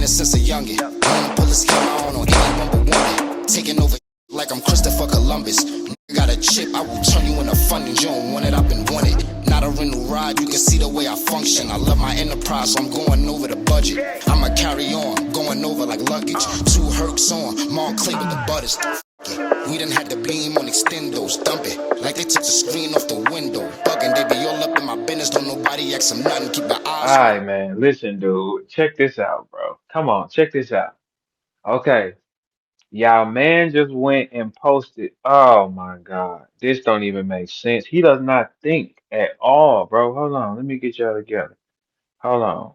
it since a youngin'. Wanna pull a scheme on anyone but one. Taking over like I'm Christopher Columbus. Got a chip, I will turn you into fun and you don't want it, I've been wanted. Not a rental ride, you can see the way I function. I love my enterprise, so I'm going over the budget. I'ma carry on, going over like luggage. 2 Hercs on, Montclair with the butters. We done had the beam on extendos, dump it like they took the screen off the window. Bugging, they be all up in my business, don't nobody ask them nothing. Keep your All eyes on. right, man. Listen, dude. Check this out, bro. Come on, check this out. Okay. Y'all man just went and posted. Oh my God. This don't even make sense. He does not think at all, bro. Hold on. Let me get y'all together. Hold on.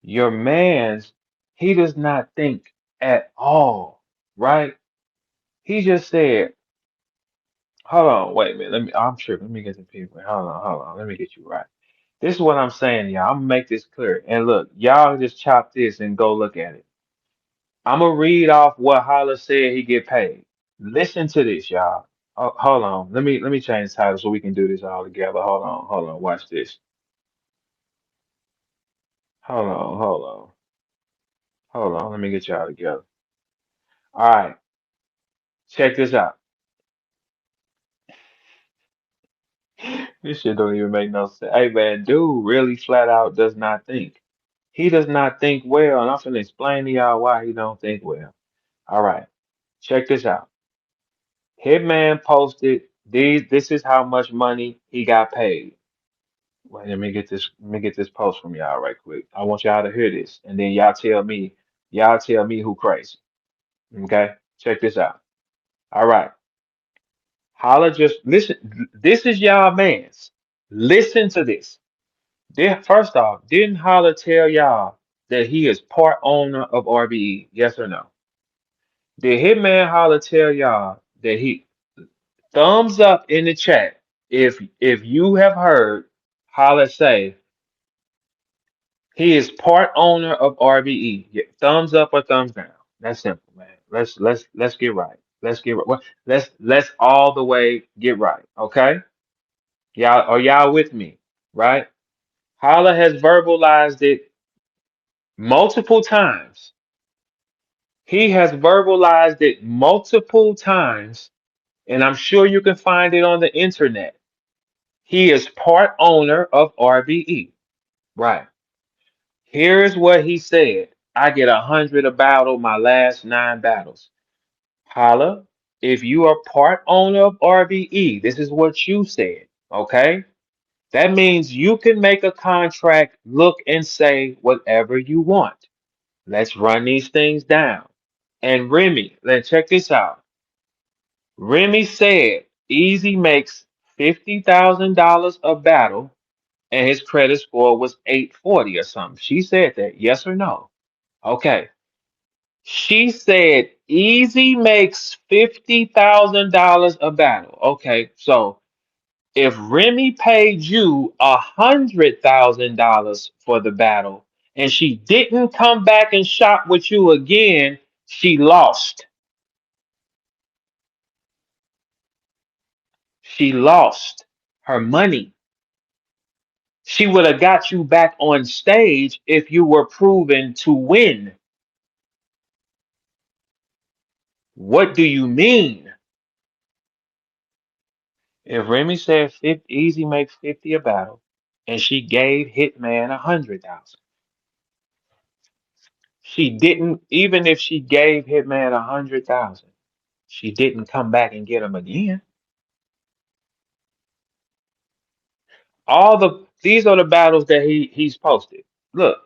Your man's, he does not think at all, right? He just said, hold on, wait a minute. I'm sure. Let me get the people. Hold on. Let me get you right. This is what I'm saying, y'all. I'm gonna make this clear. And look, y'all just chop this and go look at it. I'm gonna read off what Holla said he get paid. Listen to this, y'all. Oh, hold on. Let me change the title so we can do this all together. Hold on. Watch this. Hold on. Hold on. Let me get y'all together. All right. Check this out. This shit don't even make no sense. Hey man, dude really flat out does not think. He does not think well, and I'm gonna explain to y'all why he don't think well. All right. Check this out. Hitman posted these. This is how much money he got paid. Wait, let me get this post from y'all right quick. I want y'all to hear this, and then y'all tell me who crazy. Okay, check this out. All right, Holla just listen. This is y'all man's. Listen to this. First off, didn't Holla tell y'all that he is part owner of RBE? Yes or no? Did Hitman Holla tell y'all that he thumbs up in the chat if you have heard Holla say he is part owner of RBE. Yeah, thumbs up or thumbs down. That's simple, man. Let's get right. Let's get right. Let's all the way get right. Okay? Y'all with me? Right? Holla has verbalized it multiple times. He has verbalized it multiple times, and I'm sure you can find it on the internet. He is part owner of RBE. Right. Here's what he said. I get 100 a battle, my last 9 battles. Holla, if you are part owner of RBE, this is what you said. Okay? That means you can make a contract, look and say whatever you want. Let's run these things down. And Remy, let's check this out. Remy said Easy makes $50,000 a battle and his credit score was 840 or something. She said that, yes or no? Okay. She said Easy makes $50,000 a battle. Okay, so if Remy paid you $100,000 for the battle and she didn't come back and shop with you again, she lost. She lost her money. She would have got you back on stage if you were proven to win. What do you mean? If Remy said 50, Easy makes 50 a battle, and she gave Hitman 100,000, she didn't. Even if she gave Hitman 100,000, she didn't come back and get him again. All these are the battles that he's posted. Look,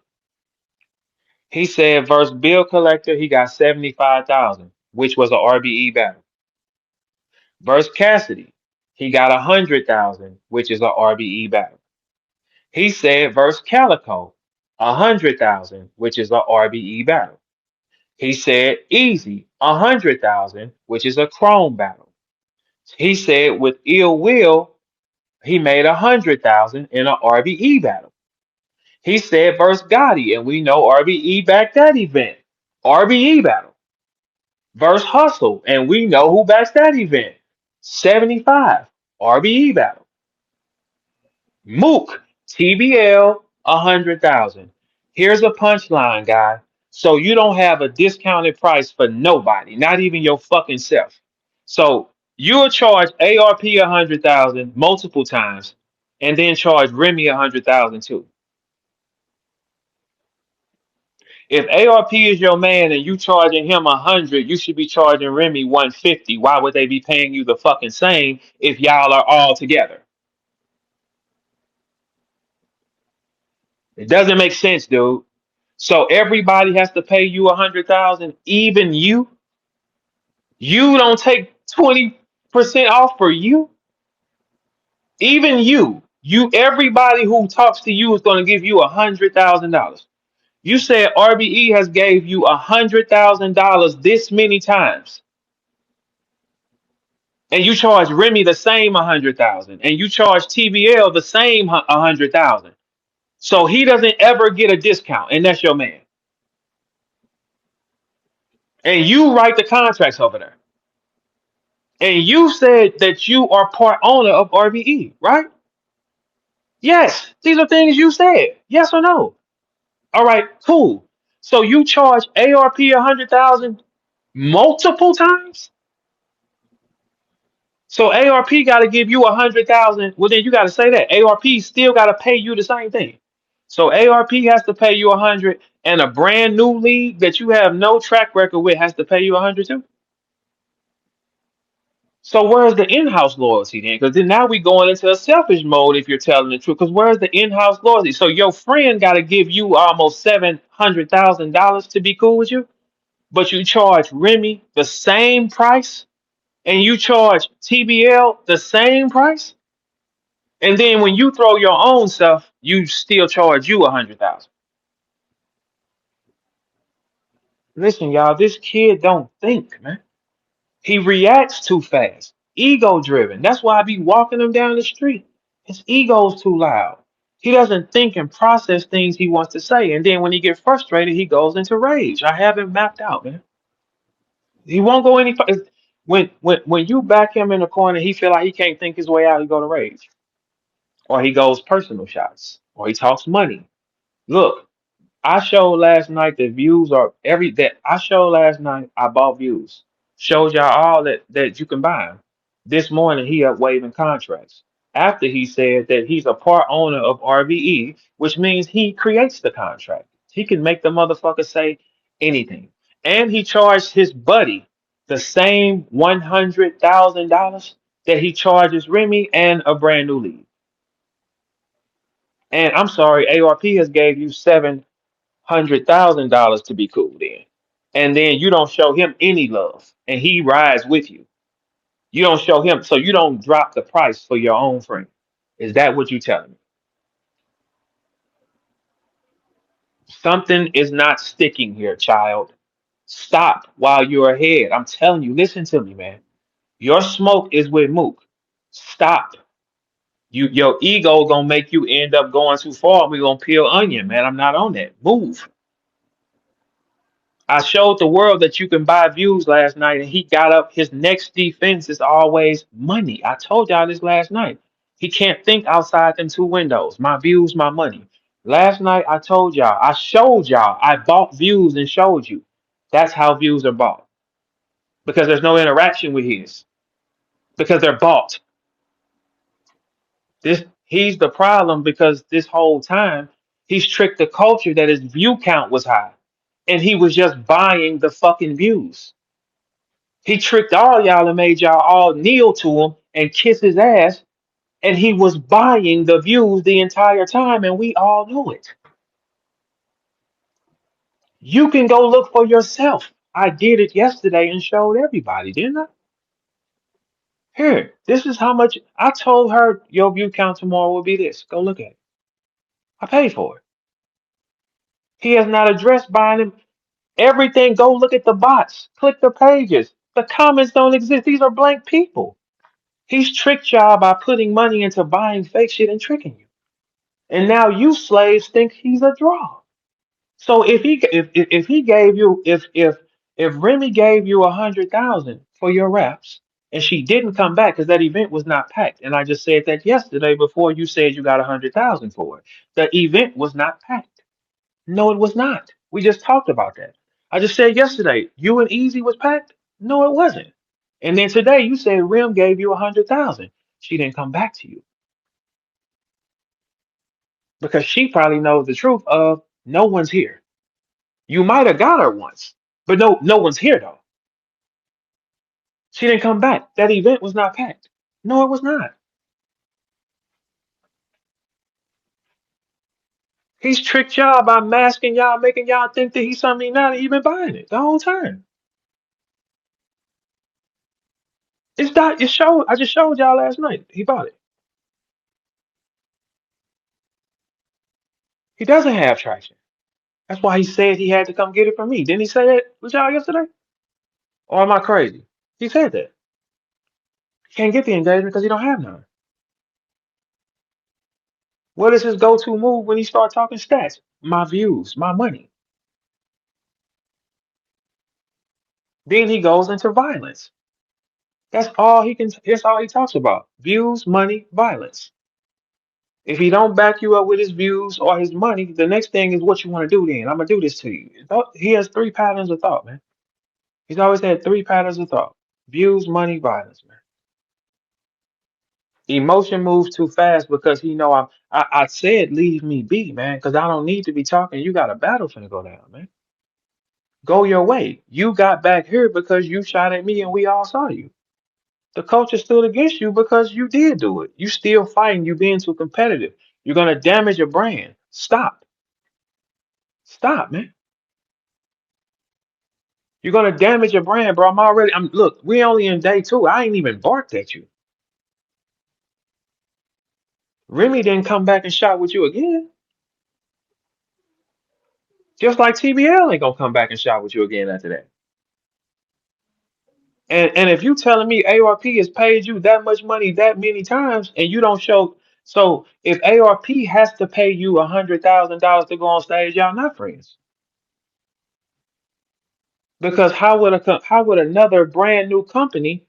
he said versus Bill Collector, he got 75,000, which was a RBE battle. Versus Cassidy, he got 100,000, which is a RBE battle. He said versus Calico, 100,000, which is a RBE battle. He said Easy, 100,000, which is a Chrome battle. He said with Ill Will, he made 100,000 in a RBE battle. He said versus Gotti, and we know RBE backed that event. RBE battle. Versus Hustle, and we know who backs that event. 75, RBE battle. Mook, TBL, 100,000. Here's a punchline, guy. So you don't have a discounted price for nobody, not even your fucking self. So you'll charge ARP 100,000 multiple times, and then charge Remy 100,000 too. If ARP is your man and you charging him 100, you should be charging Remy 150. Why would they be paying you the fucking same if y'all are all together? It doesn't make sense, dude. So everybody has to pay you 100,000, even you. You don't take 20% off for you, even you. You everybody who talks to you is going to give you $100,000. You said RBE has gave you $100,000 this many times, and you charge Remy the same 100,000, and you charge TBL the same 100,000. So he doesn't ever get a discount, and that's your man. And you write the contracts over there. And you said that you are part owner of RBE, right? Yes, these are things you said. Yes or no? All right, cool. So you charge ARP 100,000 multiple times. So ARP got to give you 100,000. Well, then you got to say that ARP still got to pay you the same thing. So ARP has to pay you 100, and a brand new league that you have no track record with has to pay you 100 too. So where's the in-house loyalty then? Because then now we going into a selfish mode if you're telling the truth. Because where's the in-house loyalty? So your friend got to give you almost $700,000 to be cool with you, but you charge Remy the same price, and you charge TBL the same price, and then when you throw your own stuff, you still charge you 100,000. Listen, y'all, this kid don't think, man. He reacts too fast, ego driven. That's why I be walking him down the street. His ego's too loud. He doesn't think and process things he wants to say. And then when he gets frustrated, he goes into rage. I have him mapped out, man. He won't go any when you back him in the corner, he feel like he can't think his way out, he go to rage. Or he goes personal shots. Or he talks money. Look, I showed last night that views are every that I showed last night. I bought views. Showed y'all all that you can buy 'em. This morning he up waiving contracts after he said that he's a part owner of RVE, which means he creates the contract. He can make the motherfucker say anything, and he charged his buddy the same $100,000 that he charges Remy and a brand new lead. And I'm sorry, ARP has gave you $700,000 to be cool then. And then you don't show him any love and he rides with you. You don't show him, so you don't drop the price for your own friend. Is that what you're telling me? Something is not sticking here, child. Stop while you're ahead. I'm telling you, listen to me, man. Your smoke is with Mook. Stop. Your ego gonna make you end up going too far. We're gonna peel onion, man. I'm not on that. Move. I showed the world that you can buy views last night, and he got up. His next defense is always money. I told y'all this last night. He can't think outside them two windows. My views, my money. Last night, I told y'all, I showed y'all, I bought views and showed you. That's how views are bought because there's no interaction with his because they're bought. This he's the problem because this whole time he's tricked the culture that his view count was high, and he was just buying the fucking views. He tricked all y'all and made y'all all kneel to him and kiss his ass, and he was buying the views the entire time, and we all know it. You can go look for yourself. I did it yesterday and showed everybody, didn't I? Here, this is how much I told her your view count tomorrow will be this. Go look at it. I paid for it. He has not addressed buying them. Everything, go look at the bots. Click the pages. The comments don't exist. These are blank people. He's tricked y'all by putting money into buying fake shit and tricking you. And now you slaves think he's a draw. So if he gave you if Remy gave you 100,000 for your reps and she didn't come back because that event was not packed, and I just said that yesterday before you said you got 100,000 for it. The event was not packed. No, it was not. We just talked about that. I just said yesterday, you and Easy was packed. No, it wasn't. And then today you said Rim gave you 100,000. She didn't come back to you because she probably knows the truth of no one's here. You might have got her once, but no one's here though. She didn't come back. That event was not packed. No, it was not. He's tricked y'all by masking y'all, making y'all think that he's something he's not even buying it the whole time. It's not. It showed. I just showed y'all last night. He bought it. He doesn't have traction. That's why he said he had to come get it from me. Didn't he say that with y'all yesterday? Or am I crazy? He said that. He can't get the engagement because he don't have none. What is his go-to move when he start talking stats? My views, my money. Then he goes into violence. That's all he can. That's all he talks about. Views, money, violence. If he don't back you up with his views or his money, the next thing is what you want to do. Then I'm gonna do this to you. He has three patterns of thought, man. He's always had three patterns of thought: views, money, violence, man. Emotion moves too fast because he know I said leave me be, man, because I don't need to be talking. You got a battle finna go down, man. Go your way. You got back here because you shot at me and we all saw you. The culture stood against you because you did do it. You still fighting. You being too competitive. You're gonna damage your brand. Stop. Stop, man. You're gonna damage your brand, bro. I'm look, we only in day two. I ain't even barked at you. Remy didn't come back and shot with you again. Just like TBL ain't gonna come back and shot with you again after that. And if you telling me ARP has paid you that much money that many times and you don't show, so if ARP has to pay you $100,000 to go on stage, y'all not friends. Because how would another brand new company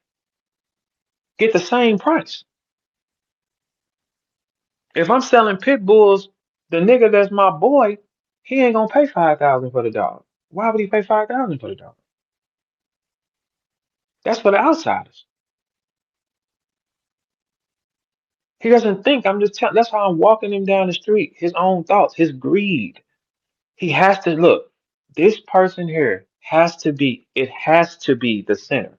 get the same price? If I'm selling pit bulls, the nigga that's my boy, he ain't gonna pay 5,000 for the dog. Why would he pay 5,000 for the dog? That's for the outsiders. He doesn't think. I'm just telling. That's how I'm walking him down the street. His own thoughts, his greed. He has to look. This person here has to be. It has to be the center.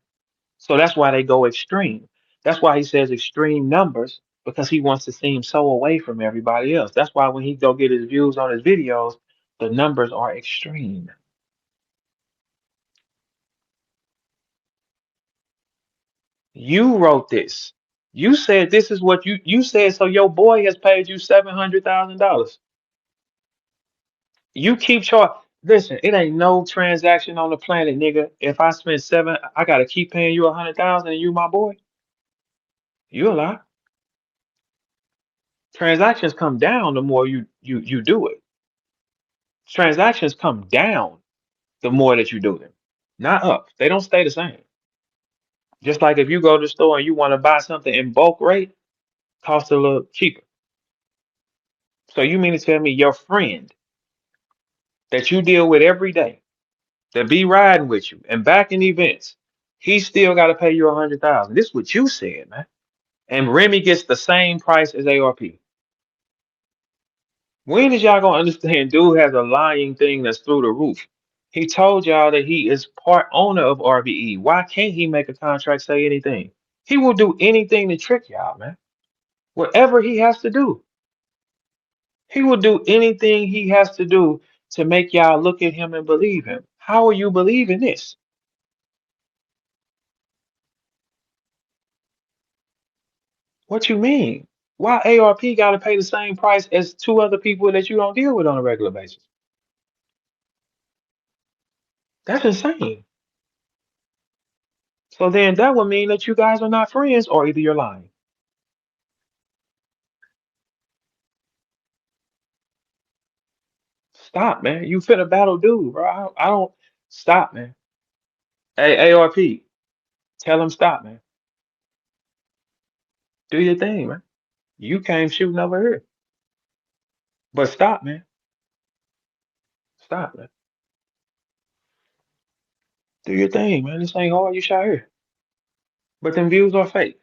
So that's why they go extreme. That's why he says extreme numbers because he wants to seem so away from everybody else. That's why when he go get his views on his videos, the numbers are extreme. You wrote this. You said this is what you said. So your boy has paid you $700,000. You keep charging. Listen, it ain't no transaction on the planet, nigga. If I spend seven, I gotta keep paying you 100,000 and you my boy. You a lie. Transactions come down the more you do it. Transactions come down the more that you do them, not up. They don't stay the same. Just like if you go to the store and you want to buy something in bulk rate, cost a little cheaper. So you mean to tell me your friend that you deal with every day, that be riding with you and back in events, he still got to pay you 100,000. This is what you said, man. And Remy gets the same price as ARP. When is y'all gonna understand? Dude has a lying thing that's through the roof. He told y'all that he is part owner of RBE. Why can't he make a contract say anything? He will do anything to trick y'all, man. Whatever he has to do, he will do anything he has to do to make y'all look at him and believe him. How are you believing this? What you mean? Why ARP got to pay the same price as two other people that you don't deal with on a regular basis? That's insane. So then that would mean that you guys are not friends, or either you're lying. Stop, man. You finna battle dude, bro. I don't stop, man. Hey, ARP, tell him stop, man. Do your thing, man. You came shooting over here. But stop, man. Stop, man. Do your thing, man. This ain't hard. You shot here. But them views are fake.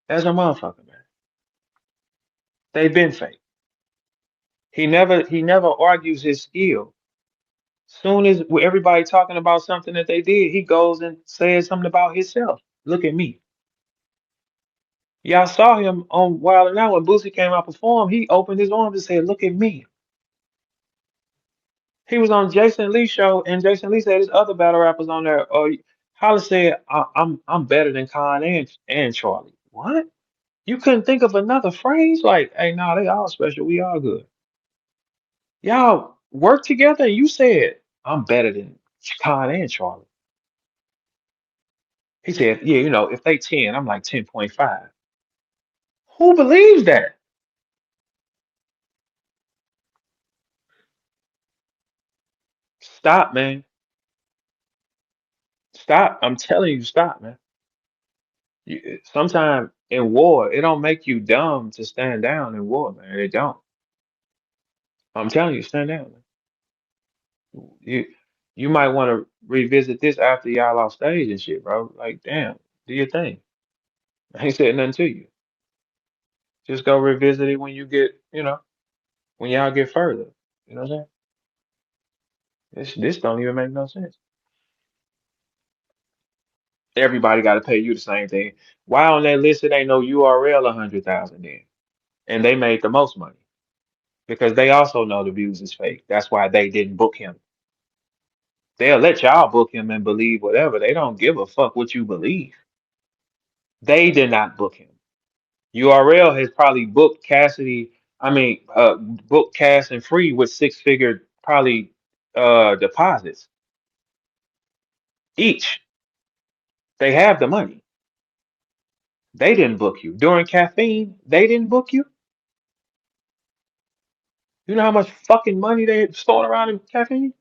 As a motherfucker, man. They've been fake. He never argues his skill. Soon as everybody talking about something that they did, he goes and says something about himself. Look at me. Y'all saw him on Wild 'N Out when Boosie came out perform. He opened his arms and said, "Look at me." He was on Jason Lee's show, and Jason Lee said his other battle rappers on there. Holla said, I'm better than Khan and Charlie." What? You couldn't think of another phrase? Like, hey, no, they all special. We all good. Y'all work together, and you said, "I'm better than Khan and Charlie." He said, "Yeah, if they 10, I'm like 10.5." Who believes that? Stop, man. Stop. I'm telling you, stop, man. Sometimes in war, it don't make you dumb to stand down in war, man. It don't. I'm telling you, stand down, man. You you might want to revisit this after y'all off stage and shit, bro. Like, damn, do your thing. I ain't said nothing to you. Just go revisit it when you get, when y'all get further. You know what I'm saying? This don't even make no sense. Everybody got to pay you the same thing. Why on that list it ain't no URL 100,000 then? And they made the most money because they also know the views is fake. That's why they didn't book him. They'll let y'all book him and believe whatever. They don't give a fuck what you believe. They did not book him. URL has probably booked Cassidy. I mean, booked Cass and Free with six-figure probably deposits each. They have the money. They didn't book you during caffeine. They didn't book you. You know how much fucking money they stored around in caffeine?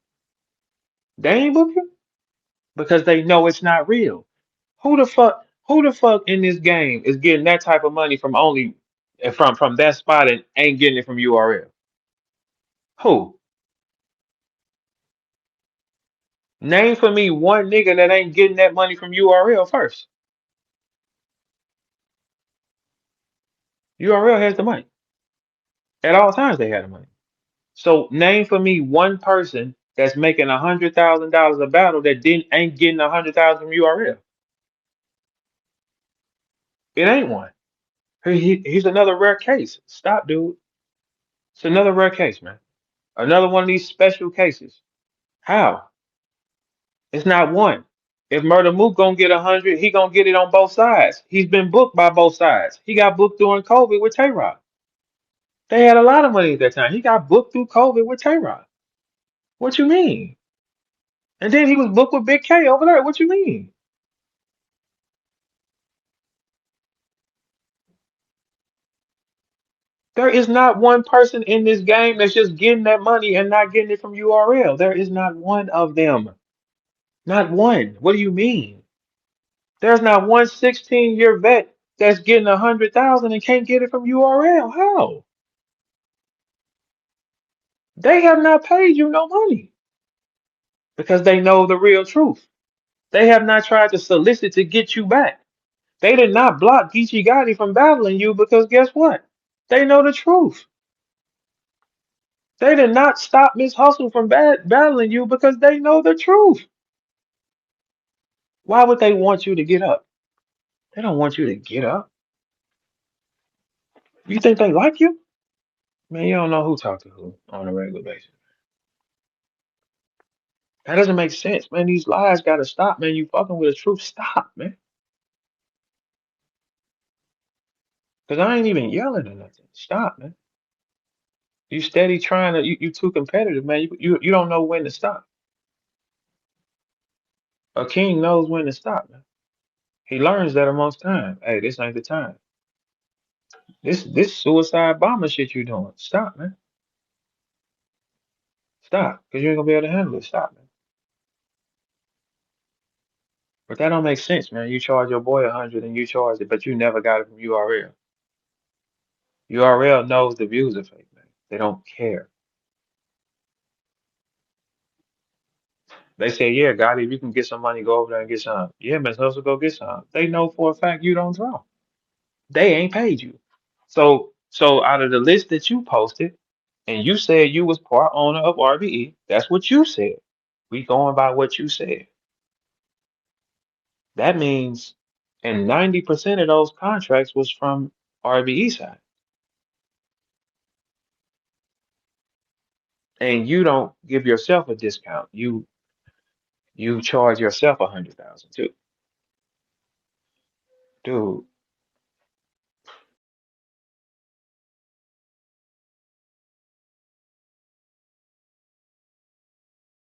They ain't book you because they know it's not real. Who the fuck in this game is getting that type of money from only from that spot and ain't getting it from URL? Who? Name for me one nigga that ain't getting that money from URL first. URL has the money. At all times they had the money. So name for me one person that's making $100,000 a battle that didn't ain't getting 100,000 from URL. It ain't one. He's another rare case. Stop, dude. It's another rare case, man. Another one of these special cases. How? It's not one. If Murder Mook gonna get 100, he gonna get it on both sides. He's been booked by both sides. He got booked during COVID with Tay Rock. They had a lot of money at that time. He got booked through COVID with Tay Rock. What you mean? And then he was booked with Big K over there. What you mean? There is not one person in this game that's just getting that money and not getting it from URL. There is not one of them. Not one. What do you mean? There's not one 16-year vet that's getting 100,000 and can't get it from URL. How? They have not paid you no money because they know the real truth. They have not tried to solicit to get you back. They did not block Geechee Gotti from battling you because guess what? They know the truth. They did not stop Miss Hustle from battling you because they know the truth. Why would they want you to get up? They don't want you to get up. You think they like you? Man, you don't know who talk to who on a regular basis. That doesn't make sense, man. These lies gotta stop, man. You fucking with the truth. Stop, man. Cause I ain't even yelling or nothing. Stop, man. You steady trying to. You too competitive, man. You don't know when to stop. A king knows when to stop, man. He learns that amongst time. Hey, this ain't the time. This suicide bomber shit you doing. Stop, man. Stop, cause you ain't gonna be able to handle it. Stop, man. But that don't make sense, man. You charge your boy 100 and you charge it, but you never got it from URL. URL knows the views are fake, man. They don't care. They say, yeah, Gotti, if you can get some money, go over there and get some. Yeah, Miss Hustle, go get some. They know for a fact you don't draw. They ain't paid you. So out of the list that you posted, and you said you was part owner of RBE, that's what you said. We going by what you said. That means, and 90% of those contracts was from RBE side, and you don't give yourself a discount. You charge yourself 100,000 too, dude.